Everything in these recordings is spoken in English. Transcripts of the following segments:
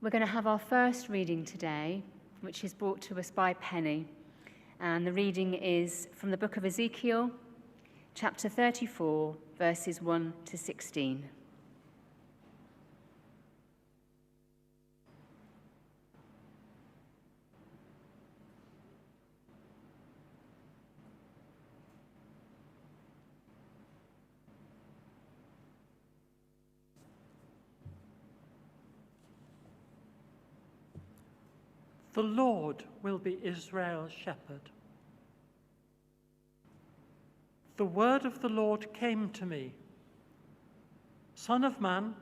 We're going to have our first reading today, which is brought to us by Penny. And the reading is from the book of Ezekiel, chapter 34, verses 1 to 16. The Lord will be Israel's shepherd. The word of the Lord came to me. Son of man,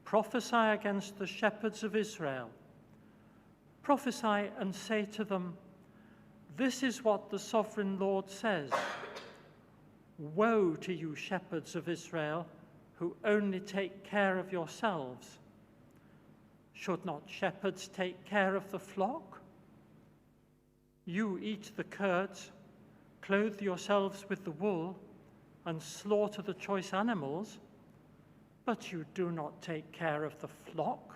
prophesy against the shepherds of Israel. Prophesy and say to them, this is what the sovereign Lord says. Woe to you, shepherds of Israel, who only take care of yourselves. Should not shepherds take care of the flock? You eat the curds, clothe yourselves with the wool, and slaughter the choice animals, but you do not take care of the flock.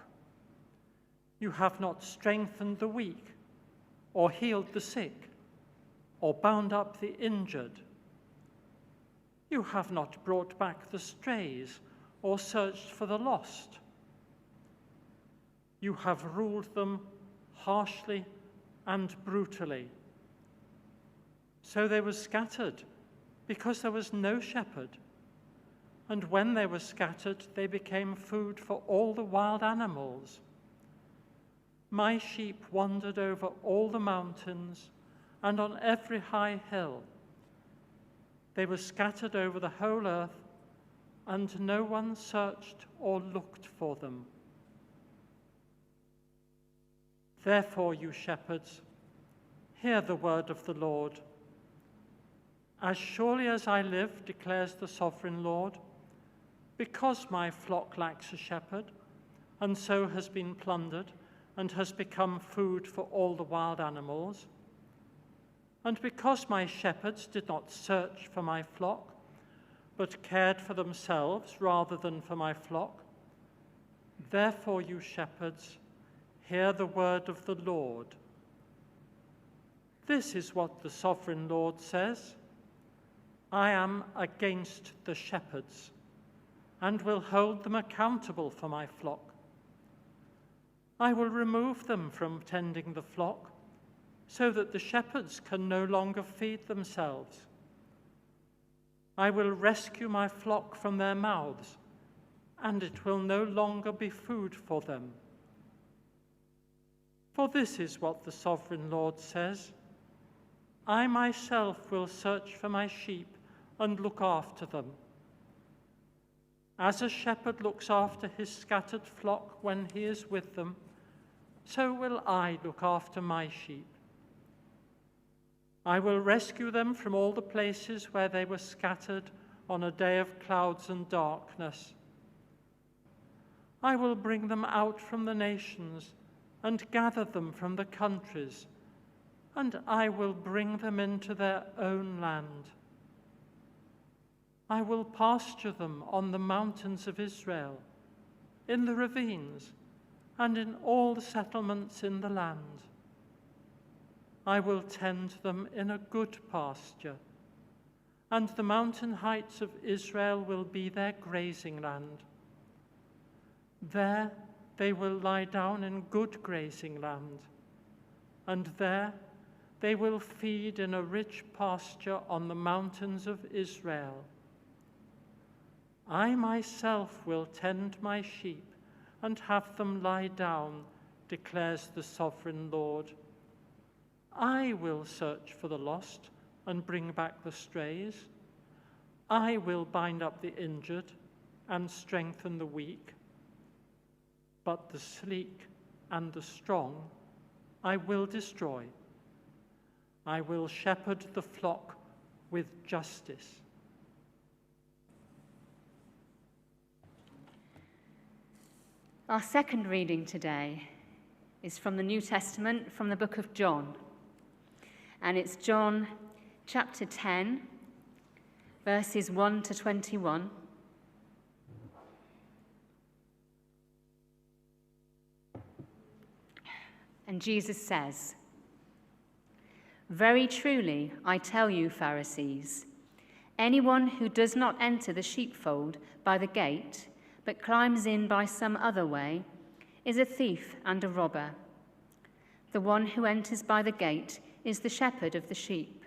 You have not strengthened the weak, or healed the sick, or bound up the injured. You have not brought back the strays, or searched for the lost. You have ruled them harshly and brutally. So they were scattered, because there was no shepherd. And when they were scattered, they became food for all the wild animals. My sheep wandered over all the mountains and on every high hill. They were scattered over the whole earth, and no one searched or looked for them. Therefore, you shepherds, hear the word of the Lord. As surely as I live, declares the sovereign Lord, because my flock lacks a shepherd, and so has been plundered, and has become food for all the wild animals, and because my shepherds did not search for my flock, but cared for themselves rather than for my flock, therefore, you shepherds, hear the word of the Lord. This is what the sovereign Lord says. I am against the shepherds, and will hold them accountable for my flock. I will remove them from tending the flock, so that the shepherds can no longer feed themselves. I will rescue my flock from their mouths, and it will no longer be food for them. For this is what the sovereign Lord says, I myself will search for my sheep and look after them. As a shepherd looks after his scattered flock when he is with them, so will I look after my sheep. I will rescue them from all the places where they were scattered on a day of clouds and darkness. I will bring them out from the nations and gather them from the countries, and I will bring them into their own land. I will pasture them on the mountains of Israel, in the ravines, and in all the settlements in the land. I will tend them in a good pasture, and the mountain heights of Israel will be their grazing land. There they will lie down in good grazing land, and there they will feed in a rich pasture on the mountains of Israel. I myself will tend my sheep and have them lie down, declares the sovereign Lord. I will search for the lost and bring back the strays. I will bind up the injured and strengthen the weak. But the sleek and the strong I will destroy. I will shepherd the flock with justice. Our second reading today is from the New Testament, from the book of John. And it's John chapter 10, verses 1 to 21. And Jesus says, "Very truly, I tell you, Pharisees, anyone who does not enter the sheepfold by the gate, but climbs in by some other way, is a thief and a robber. The one who enters by the gate is the shepherd of the sheep.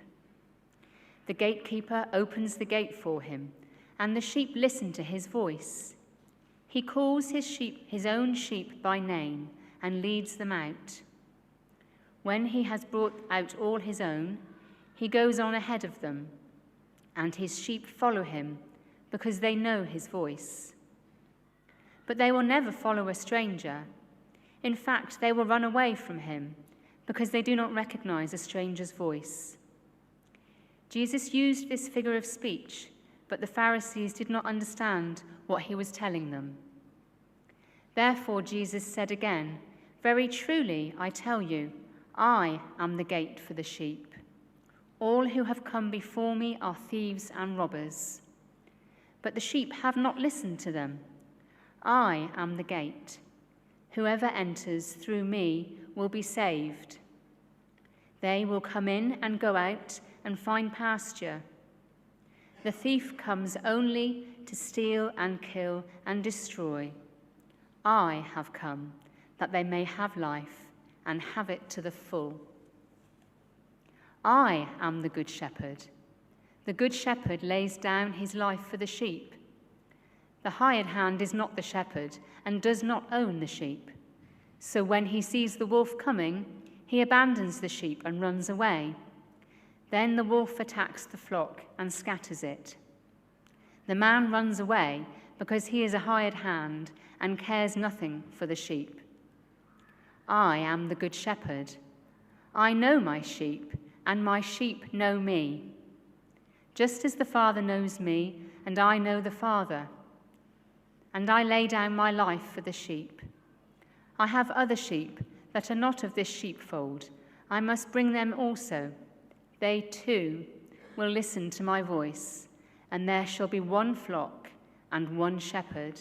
The gatekeeper opens the gate for him, and the sheep listen to his voice. He calls his own sheep by name and leads them out. When he has brought out all his own, he goes on ahead of them, and his sheep follow him because they know his voice. But they will never follow a stranger. In fact, they will run away from him because they do not recognize a stranger's voice." Jesus used this figure of speech, but the Pharisees did not understand what he was telling them. Therefore Jesus said again, "Very truly, I tell you, I am the gate for the sheep. All who have come before me are thieves and robbers, but the sheep have not listened to them. I am the gate. Whoever enters through me will be saved. They will come in and go out and find pasture. The thief comes only to steal and kill and destroy. I have come that they may have life and have it to the full. I am the good shepherd. The good shepherd lays down his life for the sheep. The hired hand is not the shepherd and does not own the sheep. So when he sees the wolf coming, he abandons the sheep and runs away. Then the wolf attacks the flock and scatters it. The man runs away because he is a hired hand and cares nothing for the sheep. I am the good shepherd. I know my sheep, and my sheep know me. Just as the Father knows me, and I know the Father. And I lay down my life for the sheep. I have other sheep that are not of this sheepfold. I must bring them also. They too will listen to my voice, and there shall be one flock and one shepherd.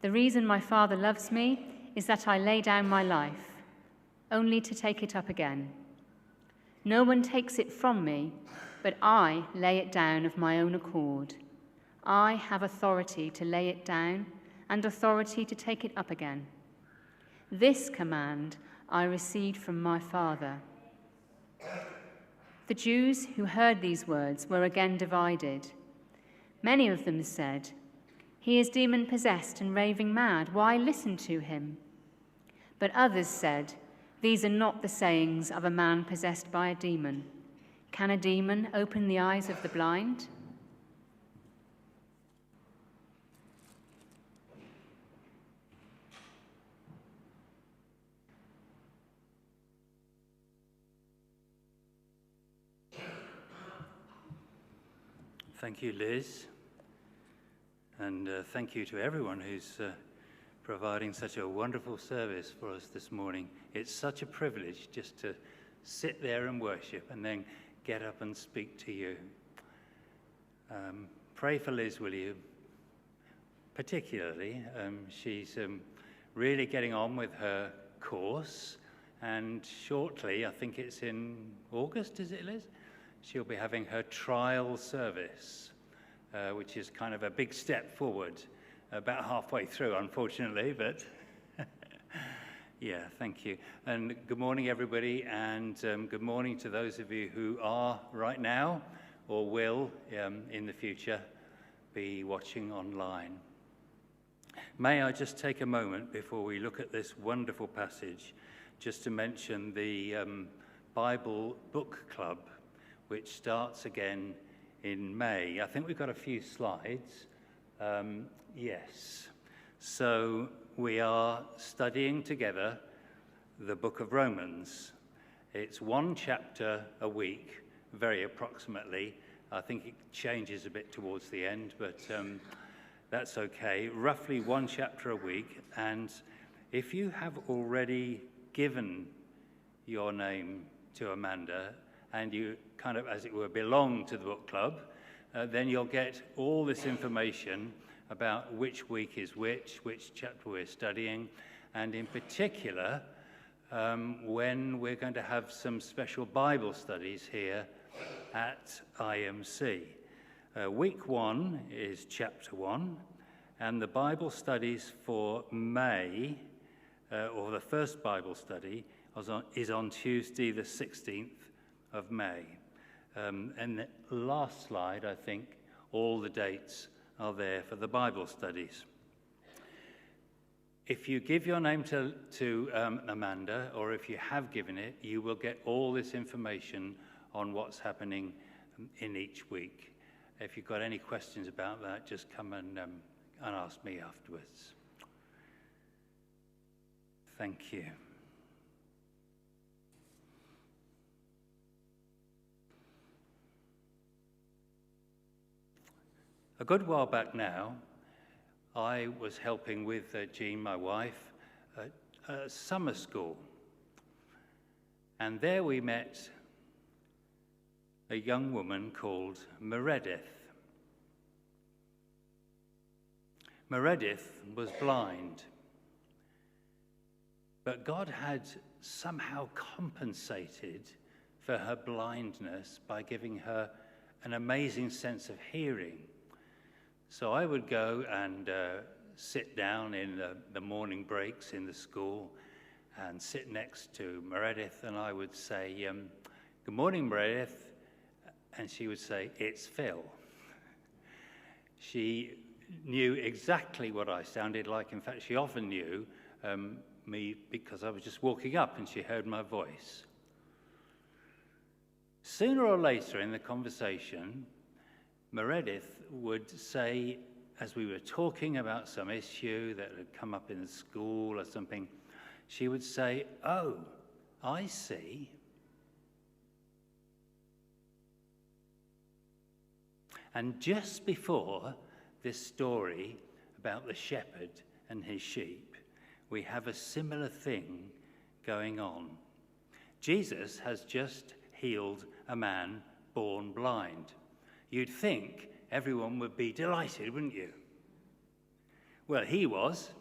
The reason my Father loves me is that I lay down my life, only to take it up again. No one takes it from me, but I lay it down of my own accord. I have authority to lay it down and authority to take it up again. This command I received from my Father." The Jews who heard these words were again divided. Many of them said, "He is demon-possessed and raving mad. Why listen to him?" But others said, "These are not the sayings of a man possessed by a demon. Can a demon open the eyes of the blind?" Thank you, Liz, and thank you to everyone who's providing such a wonderful service for us this morning. It's such a privilege just to sit there and worship and then get up and speak to you. Pray for Liz, will you? Particularly, she's really getting on with her course, and shortly, I think it's in August, is it, Liz? She'll be having her trial service, which is kind of a big step forward, about halfway through, unfortunately, but yeah, thank you. And good morning, everybody, and good morning to those of you who are right now or will in the future be watching online. May I just take a moment before we look at this wonderful passage just to mention the Bible Book Club, which starts again in May. I think we've got a few slides. Yes. So we are studying together the book of Romans. It's one chapter a week, very approximately. I think it changes a bit towards the end, but that's okay. Roughly one chapter a week. And if you have already given your name to Amanda, and you kind of, as it were, belong to the book club, then you'll get all this information about which week is which chapter we're studying, and in particular, when we're going to have some special Bible studies here at IMC. Week 1 is chapter 1, and the Bible studies for May, or the first Bible study, is on Tuesday the 16th of May. And the last slide, I think, all the dates are there for the Bible studies. If you give your name to Amanda, or if you have given it, you will get all this information on what's happening in each week. If you've got any questions about that, just come and ask me afterwards. Thank you. A good while back now, I was helping with Jean, my wife, at a summer school. And there we met a young woman called Meredith. Meredith was blind, but God had somehow compensated for her blindness by giving her an amazing sense of hearing. So I would go and sit down in the morning breaks in the school and sit next to Meredith, and I would say, "Good morning, Meredith," and she would say, "It's Phil." She knew exactly what I sounded like. In fact, she often knew me because I was just walking up and she heard my voice. Sooner or later in the conversation, Meredith would say, as we were talking about some issue that had come up in the school or something, she would say, "Oh, I see." And just before this story about the shepherd and his sheep, we have a similar thing going on. Jesus has just healed a man born blind. You'd think everyone would be delighted, wouldn't you? Well, he was.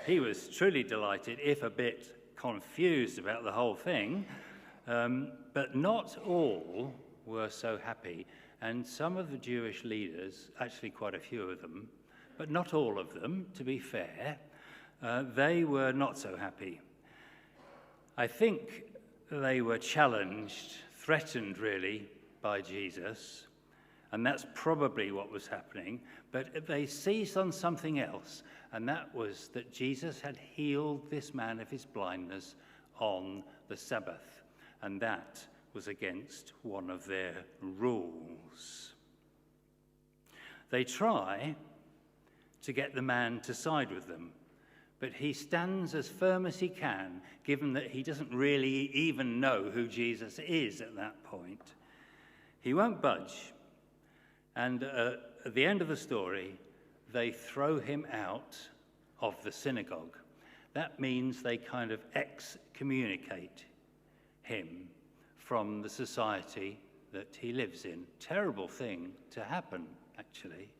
He was truly delighted, if a bit confused about the whole thing. But not all were so happy. And some of the Jewish leaders, actually quite a few of them, but not all of them, to be fair, they were not so happy. I think they were challenged, threatened really, by Jesus. And that's probably what was happening. But they seized on something else, and that was that Jesus had healed this man of his blindness on the Sabbath. And that was against one of their rules. They try to get the man to side with them, but he stands as firm as he can, given that he doesn't really even know who Jesus is at that point. He won't budge. And at the end of the story, they throw him out of the synagogue. That means they kind of excommunicate him from the society that he lives in. Terrible thing to happen, actually.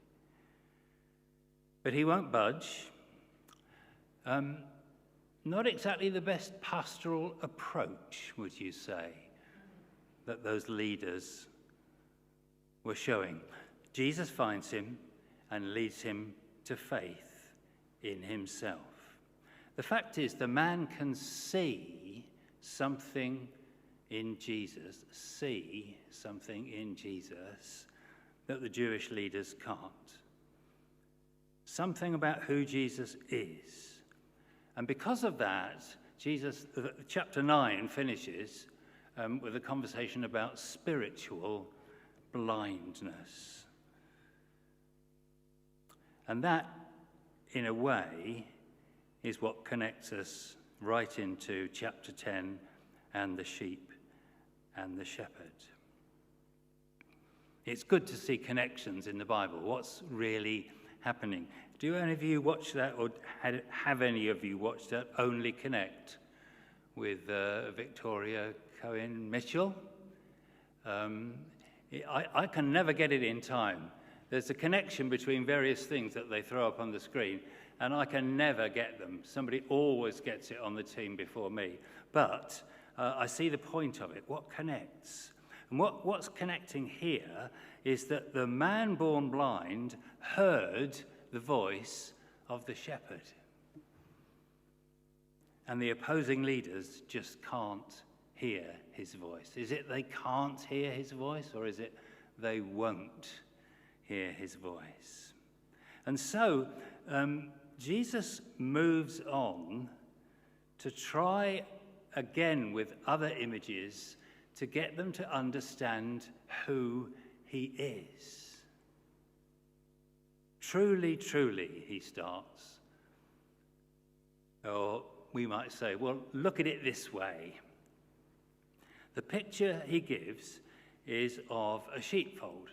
But he won't budge. Not exactly the best pastoral approach, would you say, that those leaders were showing. Jesus finds him and leads him to faith in himself. The fact is, the man can see something in Jesus, that the Jewish leaders can't. Something about who Jesus is. And because of that, chapter 9 finishes with a conversation about spiritual blindness. And that, in a way, is what connects us right into chapter 10 and the sheep and the shepherd. It's good to see connections in the Bible. What's really happening? Do any of you watch that, or have any of you watched that Only Connect with Victoria Cohen Mitchell? I can never get it in time. There's a connection between various things that they throw up on the screen, and I can never get them. Somebody always gets it on the team before me. But I see the point of it. What connects? And what's connecting here is that the man born blind heard the voice of the shepherd. And the opposing leaders just can't hear his voice. Is it they can't hear his voice, or is it they won't hear his voice? And so Jesus moves on to try again with other images to get them to understand who he is. Truly, truly, he starts. Or we might say, well, look at it this way. The picture he gives is of a sheepfold,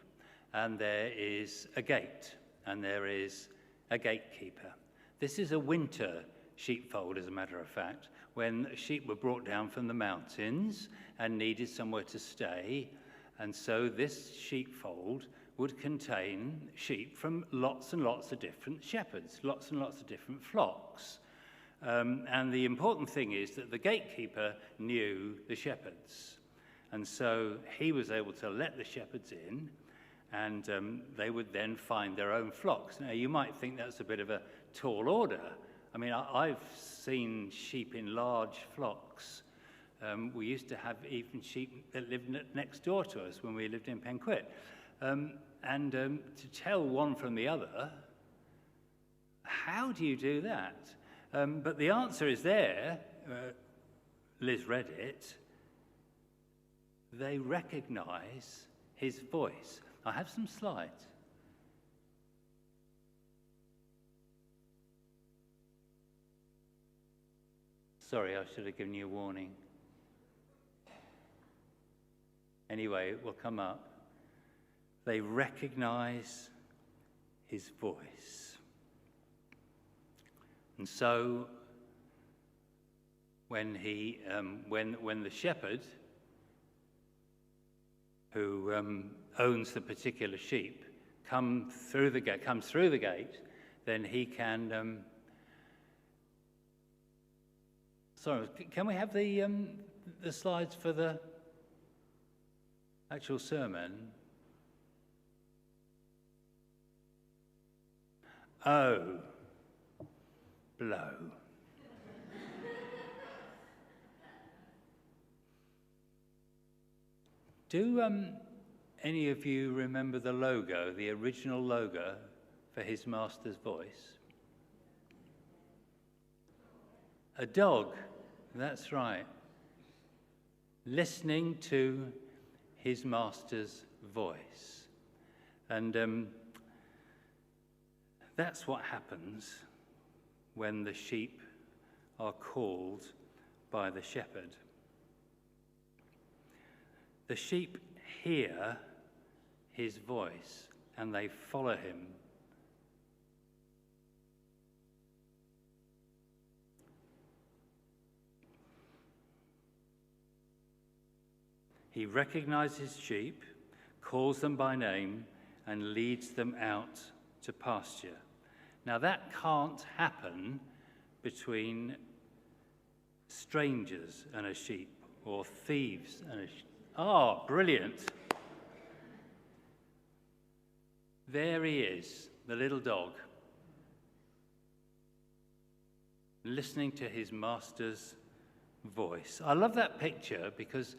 and there is a gate, and there is a gatekeeper. This is a winter sheepfold, as a matter of fact, when sheep were brought down from the mountains and needed somewhere to stay. And so this sheepfold would contain sheep from lots and lots of different shepherds, lots and lots of different flocks. And the important thing is that the gatekeeper knew the shepherds. And so he was able to let the shepherds in, and they would then find their own flocks. Now, you might think that's a bit of a tall order. I mean, I've seen sheep in large flocks. We used to have even sheep that lived next door to us when we lived in Penquit. And to tell one from the other, how do you do that? But the answer is there. Liz read it. They recognize his voice. I have some slides. Sorry, I should have given you a warning. Anyway, it will come up. They recognize his voice. And so when the shepherd who owns the particular sheep comes through the gate, then he can. Sorry, can we have the slides for the actual sermon? Oh, blow. Do any of you remember the logo, the original logo for his master's voice? A dog, that's right. Listening to his master's voice. And that's what happens when the sheep are called by the shepherd. The sheep hear his voice and they follow him. He recognizes sheep, calls them by name, and leads them out to pasture. Now that can't happen between strangers and a sheep, or thieves and a sheep. Oh, brilliant. There he is, the little dog, listening to his master's voice. I love that picture because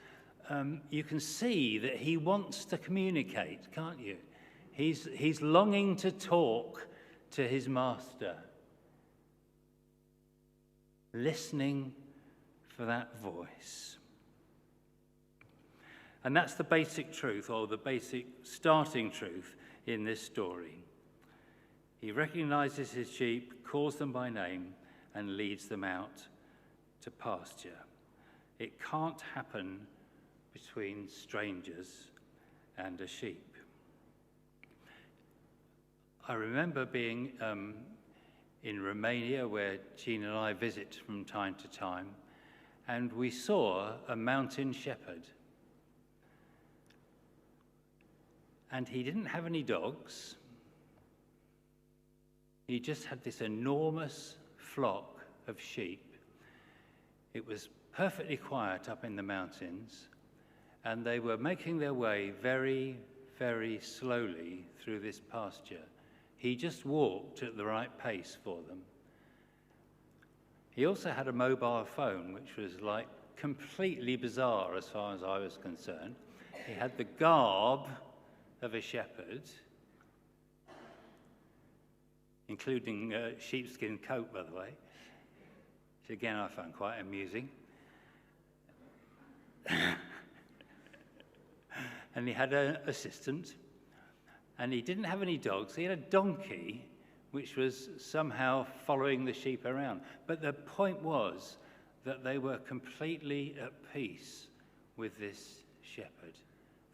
you can see that he wants to communicate, can't you? He's longing to talk to his master, listening for that voice. And that's the basic truth, or the basic starting truth in this story. He recognizes his sheep, calls them by name, and leads them out to pasture. It can't happen between strangers and a sheep. I remember being in Romania, where Jean and I visit from time to time, and we saw a mountain shepherd. And he didn't have any dogs. he just had this enormous flock of sheep. It was perfectly quiet up in the mountains, and they were making their way very, very slowly through this pasture. He just walked at the right pace for them. He also had a mobile phone, which was like completely bizarre as far as I was concerned. He had the garb of a shepherd, including a sheepskin coat, by the way, which again I found quite amusing. And he had an assistant, and he didn't have any dogs. He had a donkey, which was somehow following the sheep around. But the point was that they were completely at peace with this shepherd.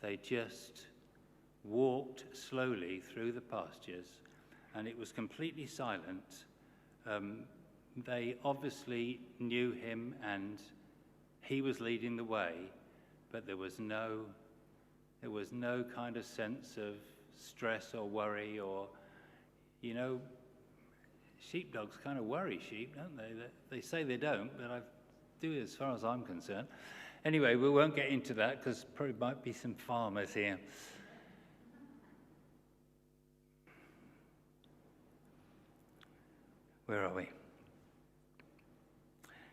They just walked slowly through the pastures, and it was completely silent. They obviously knew him, and he was leading the way, but there was no kind of sense of stress or worry or, you know, sheepdogs kind of worry sheep, don't they? They say they don't, but I do as far as I'm concerned. Anyway, we won't get into that because probably might be some farmers here. Where are we?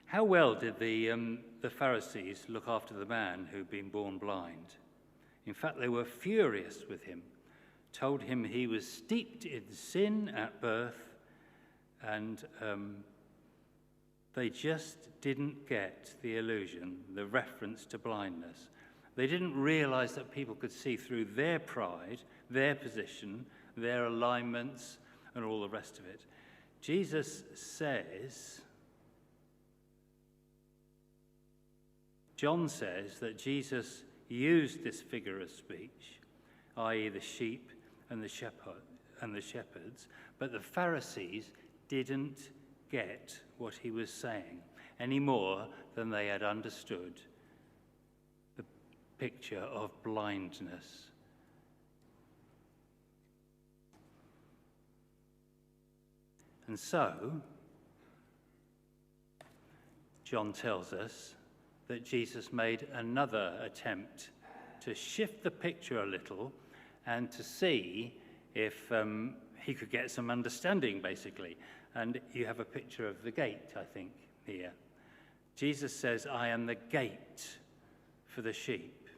How well did the Pharisees look after the man who'd been born blind? In fact, they were furious with him, told him he was steeped in sin at birth, and they just didn't get the allusion, the reference to blindness. They didn't realize that people could see through their pride, their position, their alignments, and all the rest of it. Jesus says, John says that Jesus used this figure of speech, i.e. the sheep and the shepherds, but the Pharisees didn't get what he was saying any more than they had understood the picture of blindness. And so, John tells us that Jesus made another attempt to shift the picture a little and to see if he could get some understanding, basically. And you have a picture of the gate, I think, here. Jesus says, I am the gate for the sheep.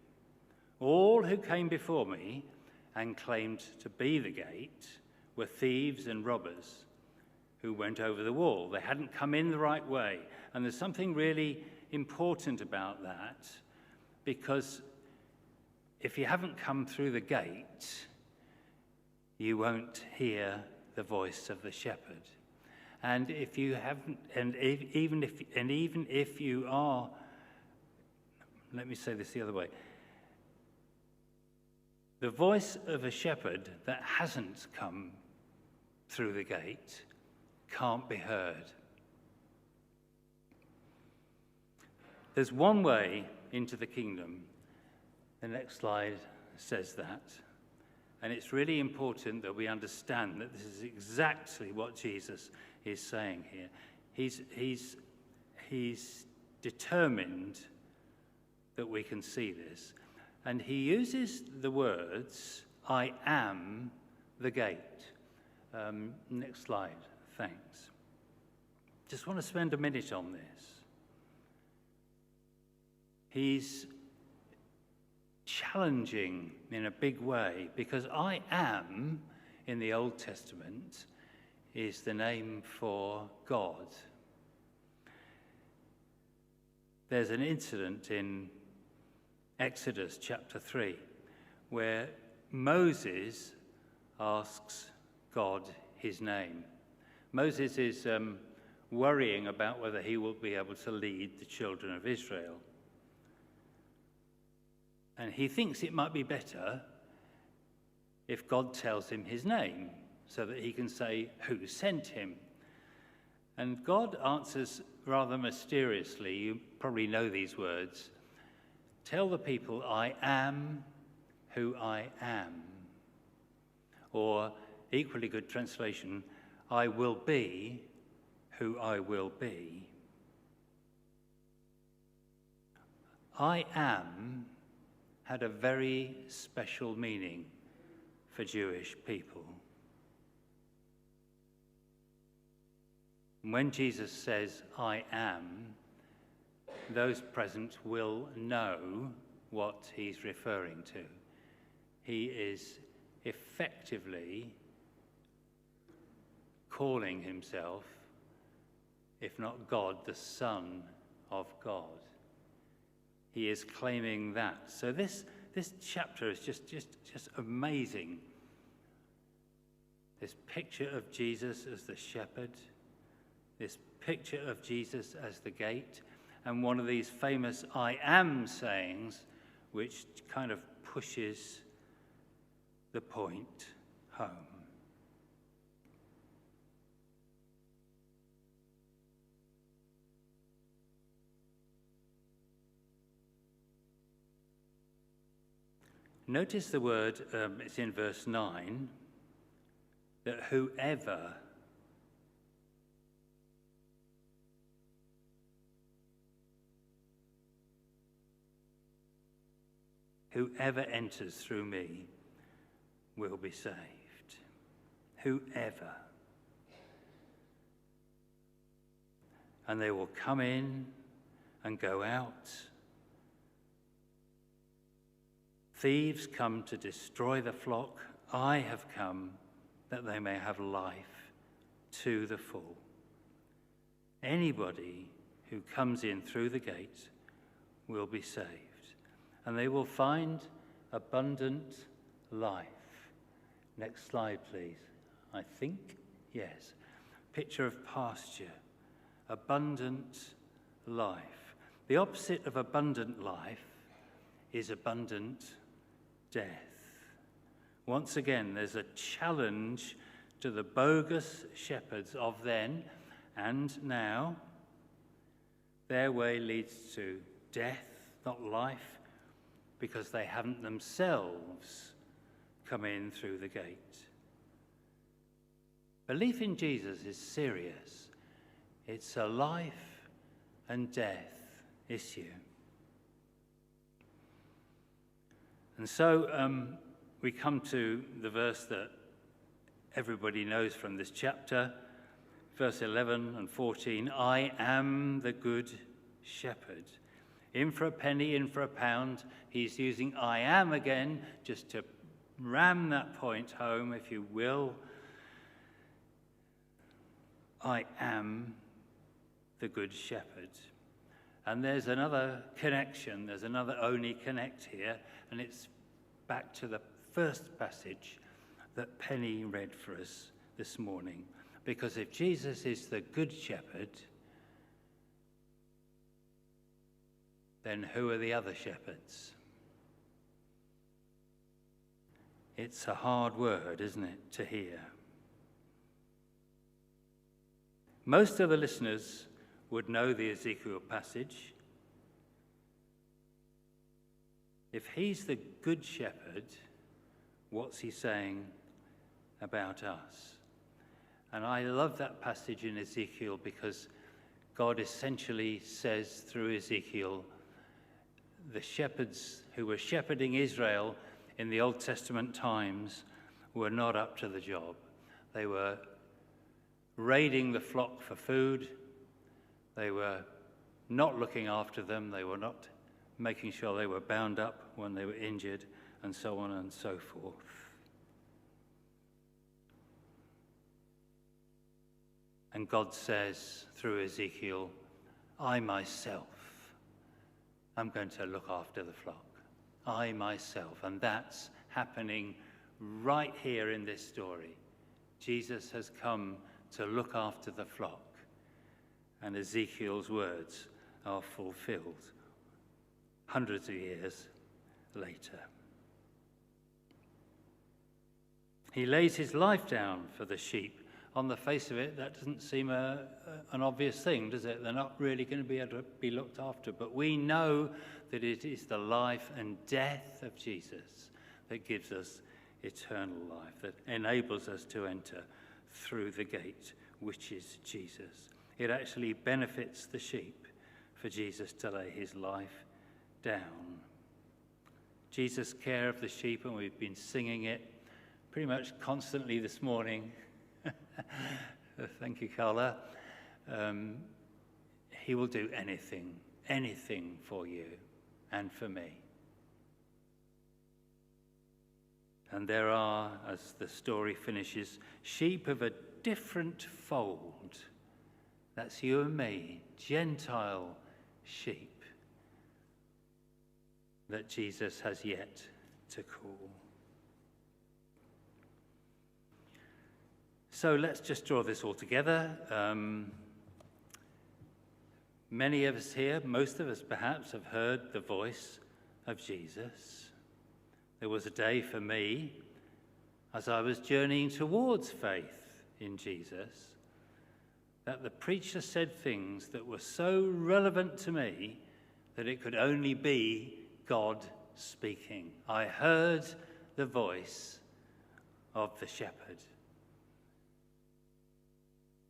All who came before me and claimed to be the gate were thieves and robbers who went over the wall. They hadn't come in the right way. And there's something really important about that, because if you haven't come through the gate, you won't hear the voice of the shepherd. And if you haven't, even if you are, let me say this the other way. The voice of a shepherd that hasn't come through the gate can't be heard. There's one way into the kingdom. The next slide says that. And it's really important that we understand that this is exactly what Jesus is saying here. He's determined that we can see this. And he uses the words, I am the gate. Next slide, thanks. Just want to spend a minute on this. He's challenging in a big way, because I am, in the Old Testament, is the name for God. There's an incident in Exodus chapter 3 where Moses asks God his name. Moses is worrying about whether he will be able to lead the children of Israel. And he thinks it might be better if God tells him his name so that he can say who sent him. And God answers rather mysteriously. You probably know these words. Tell the people, I am who I am. Or, equally good translation, I will be who I will be. I am had a very special meaning for Jewish people. When Jesus says, I am, those present will know what he's referring to. He is effectively calling himself, if not God, the Son of God. He is claiming that. So this chapter is just amazing. This picture of Jesus as the shepherd, this picture of Jesus as the gate, and one of these famous I am sayings, which kind of pushes the point home. Notice the word, it's in verse 9, that whoever enters through me will be saved. Whoever. And they will come in and go out. Thieves come to destroy the flock. I have come that they may have life to the full. Anybody who comes in through the gate will be saved, and they will find abundant life. Next slide, please. I think, yes. Picture of pasture. Abundant life. The opposite of abundant life is abundant death. Once again, there's a challenge to the bogus shepherds of then and now. Their way leads to death, not life, because they haven't themselves come in through the gate. Belief in Jesus is serious. It's a life and death issue. And so we come to the verse that everybody knows from this chapter, verse 11 and 14. I am the good shepherd. In for a penny, in for a pound. He's using I am again, just to ram that point home, if you will. I am the good shepherd. And there's another connection, there's another only connect here, and it's back to the first passage that Penny read for us this morning. Because if Jesus is the good shepherd, then who are the other shepherds? It's a hard word, isn't it, to hear. Most of the listeners would know the Ezekiel passage. If he's the good shepherd, what's he saying about us? And I love that passage in Ezekiel because God essentially says through Ezekiel, the shepherds who were shepherding Israel in the Old Testament times were not up to the job. They were raiding the flock for food. They were not looking after them. They were not making sure they were bound up when they were injured, and so on and so forth. And God says through Ezekiel, I myself am going to look after the flock. I myself. And that's happening right here in this story. Jesus has come to look after the flock. And Ezekiel's words are fulfilled hundreds of years later. He lays his life down for the sheep. On the face of it, that doesn't seem an obvious thing, does it? They're not really going to be able to be looked after. But we know that it is the life and death of Jesus that gives us eternal life, that enables us to enter through the gate, which is Jesus. It actually benefits the sheep for Jesus to lay his life down. Jesus' care of the sheep, and we've been singing it pretty much constantly this morning. Thank you, Carla. He will do anything for you and for me. And there are, as the story finishes, sheep of a different fold. That's you and me, Gentile sheep, that Jesus has yet to call. So let's just draw this all together. Many of us here, most of us perhaps, have heard the voice of Jesus. There was a day for me, as I was journeying towards faith in Jesus, that the preacher said things that were so relevant to me that it could only be God speaking. I heard the voice of the shepherd.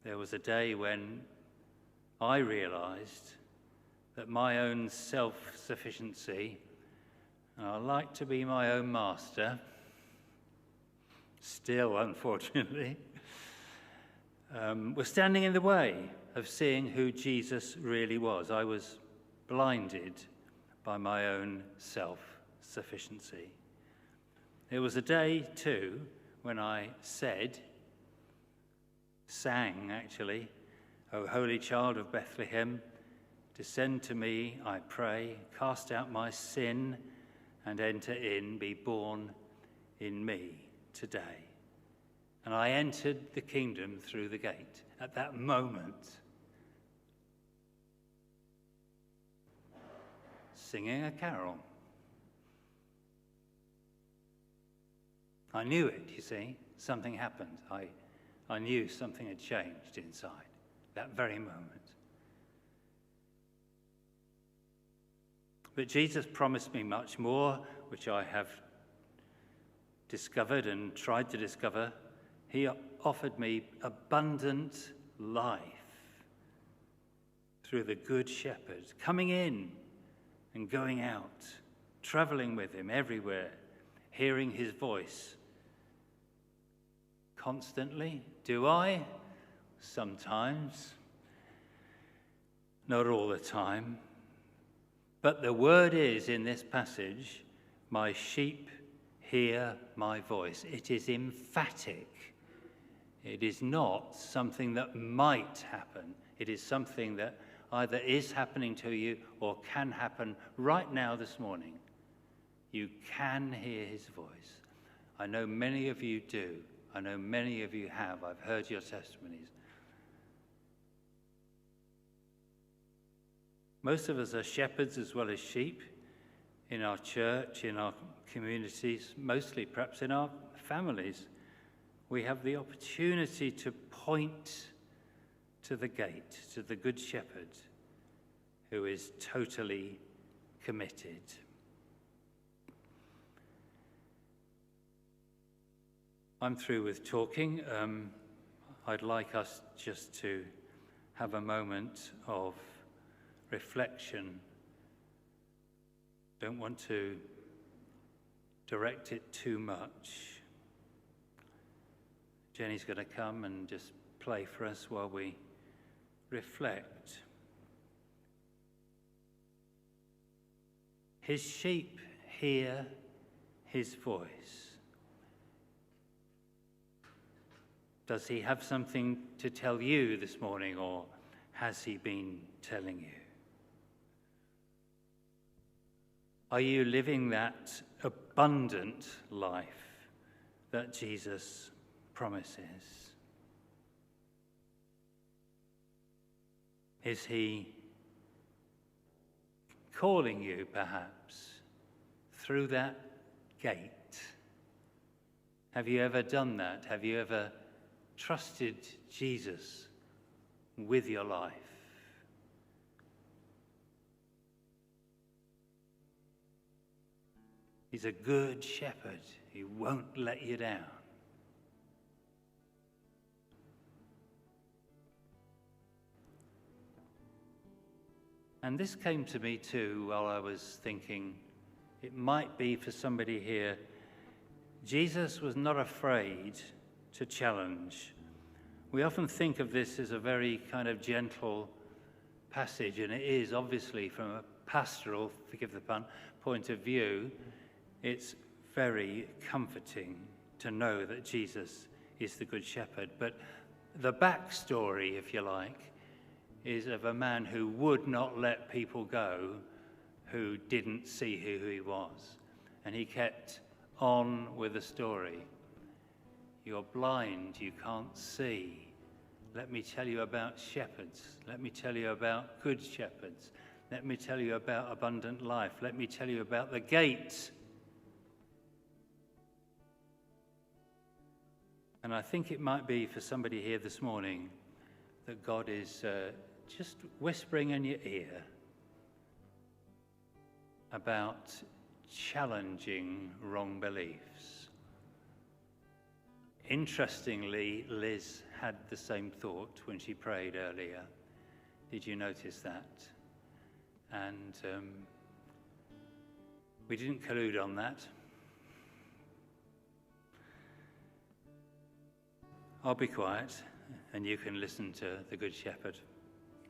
There was a day when I realized that my own self-sufficiency, and I like to be my own master, still unfortunately, was standing in the way of seeing who Jesus really was. I was blinded by my own self-sufficiency. There was a day too when I sang actually, O Holy Child of Bethlehem, descend to me, I pray, cast out my sin and enter in, be born in me today. And I entered the kingdom through the gate. At that moment, singing a carol. I knew it, you see. Something happened. I knew something had changed inside that very moment. But Jesus promised me much more, which I have discovered and tried to discover. He offered me abundant life through the Good Shepherd, coming in and going out, traveling with him everywhere, hearing his voice constantly. Do I? Sometimes. Not all the time. But the word is in this passage, my sheep hear my voice. It is emphatic. It is not something that might happen. It is something that either is happening to you or can happen right now this morning. You can hear his voice. I know many of you do. I know many of you have. I've heard your testimonies. Most of us are shepherds as well as sheep in our church, in our communities, mostly perhaps in our families. We have the opportunity to point to the gate, to the Good Shepherd, who is totally committed. I'm through with talking. I'd like us just to have a moment of reflection. Don't want to direct it too much. Jenny's going to come and just play for us while we reflect. His sheep hear his voice. Does he have something to tell you this morning, or has he been telling you? Are you living that abundant life that Jesus promises? Is he calling you, perhaps, through that gate? Have you ever done that? Have you ever trusted Jesus with your life? He's a good shepherd. He won't let you down. And this came to me too while I was thinking it might be for somebody here. Jesus was not afraid to challenge. We often think of this as a very kind of gentle passage, and it is obviously from a pastoral, forgive the pun, point of view. It's very comforting to know that Jesus is the Good Shepherd. But the backstory, if you like, is of a man who would not let people go who didn't see who he was. And he kept on with the story. You're blind, you can't see. Let me tell you about shepherds. Let me tell you about good shepherds. Let me tell you about abundant life. Let me tell you about the gate. And I think it might be for somebody here this morning that God is just whispering in your ear about challenging wrong beliefs. Interestingly, Liz had the same thought when she prayed earlier. Did you notice that? And we didn't collude on that. I'll be quiet, and you can listen to the Good Shepherd.